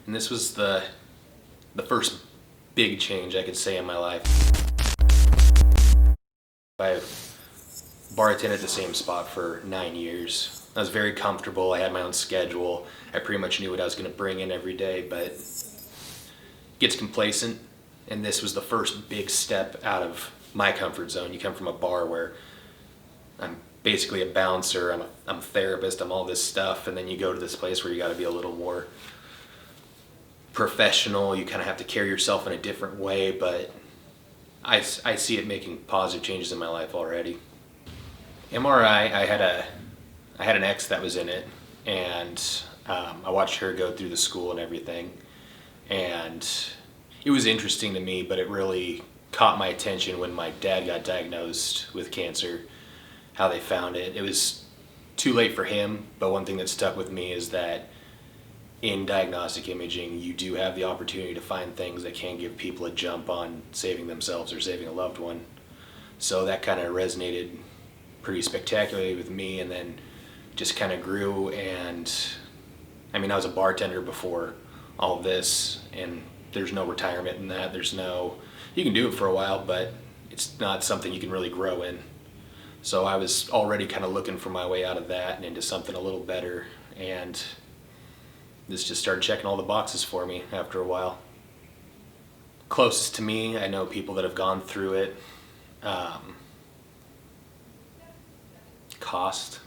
and this was the first big change I could say in my life. I bartended at the same spot for 9 years. I was very comfortable. I had my own schedule. I pretty much knew what I was going to bring in every day, but it gets complacent, and this was the first big step out of my comfort zone. You come from a bar where I'm basically a bouncer, I'm a therapist, I'm all this stuff, and then you go to this place where you got to be a little more professional. You kind of have to carry yourself in a different way, but I see it making positive changes in my life already. MRI, I had an ex that was in it, and I watched her go through the school and everything, and it was interesting to me, but it really caught my attention when my dad got diagnosed with cancer, how they found it. It was too late for him, but one thing that stuck with me is that in diagnostic imaging, you do have the opportunity to find things that can give people a jump on saving themselves or saving a loved one. So that kind of resonated pretty spectacularly with me, and then just kind of grew. And I mean, I was a bartender before all of this, and there's no retirement in that. You can do it for a while, but it's not something you can really grow in. So I was already kind of looking for my way out of that and into something a little better, and this just started checking all the boxes for me after a while. Closest to me, I know people that have gone through it. Cost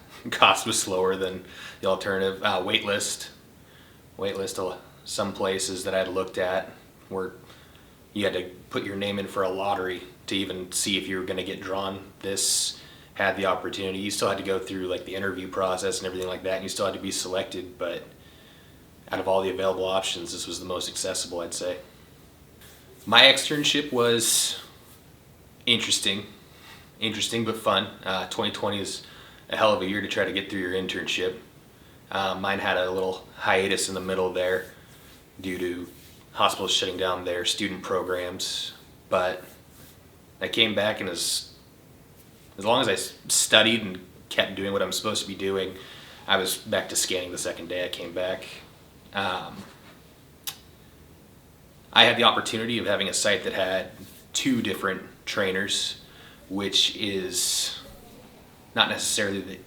was slower than the alternative. Waitlist, some places that I'd looked at where you had to put your name in for a lottery to even see if you were going to get drawn. This had the opportunity. You still had to go through like the interview process and everything like that, and you still had to be selected, but out of all the available options, this was the most accessible, I'd say. My externship was interesting but fun. 2020 is a hell of a year to try to get through your internship. Mine had a little hiatus in the middle there due to hospitals shutting down their student programs, but I came back, and as long as I studied and kept doing what I'm supposed to be doing, I was back to scanning the second day I came back. I had the opportunity of having a site that had 2 different trainers, which is not necessarily the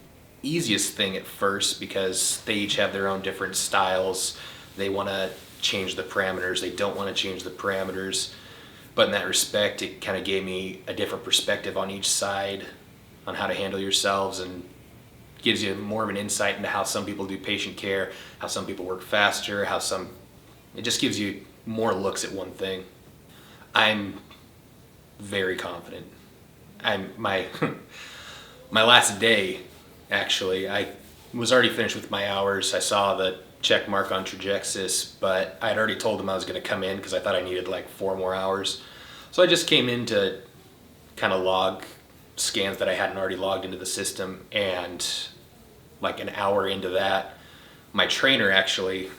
easiest thing at first because they each have their own different styles. They want to change the parameters, they don't want to change the parameters, but in that respect it kind of gave me a different perspective on each side on how to handle yourselves, and gives you more of an insight into how some people do patient care, how some people work faster, it just gives you more looks at one thing. I'm very confident. My last day, actually, I was already finished with my hours. I saw the check mark on Trajexis, but I'd already told them I was going to come in because I thought I needed like 4 more hours. So I just came in to kind of log scans that I hadn't already logged into the system, and like an hour into that, my trainer actually,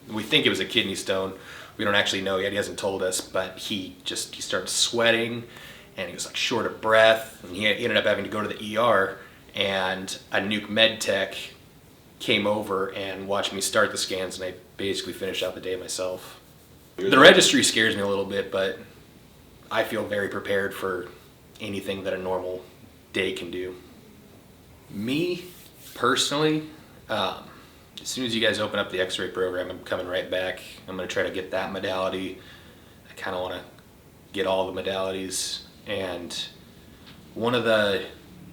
we think it was a kidney stone. We don't actually know yet, he hasn't told us, but he started sweating, and he was like short of breath, and he ended up having to go to the ER, and a nuke med tech came over and watched me start the scans, and I basically finished out the day myself. The registry scares me a little bit, but I feel very prepared for anything that a normal day can do. Me, personally, as soon as you guys open up the x-ray program, I'm coming right back. I'm going to try to get that modality. I kind of want to get all the modalities, and one of the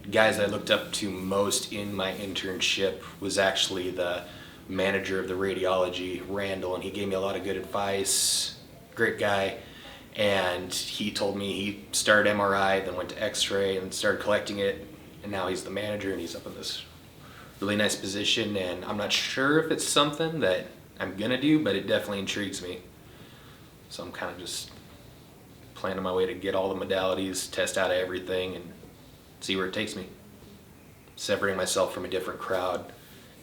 guys I looked up to most in my internship was actually the manager of the radiology, Randall, and he gave me a lot of good advice. Great guy. And he told me he started MRI, then went to x-ray and started collecting it, and now he's the manager, and he's up in this really nice position, and I'm not sure if it's something that I'm gonna do, but it definitely intrigues me. So I'm kind of just planning my way to get all the modalities, test out everything, and see where it takes me. Separating myself from a different crowd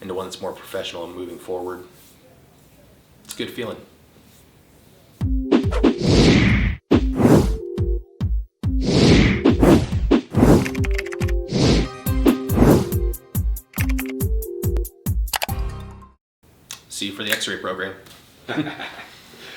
into one that's more professional and moving forward. It's a good feeling. See you for the x-ray program.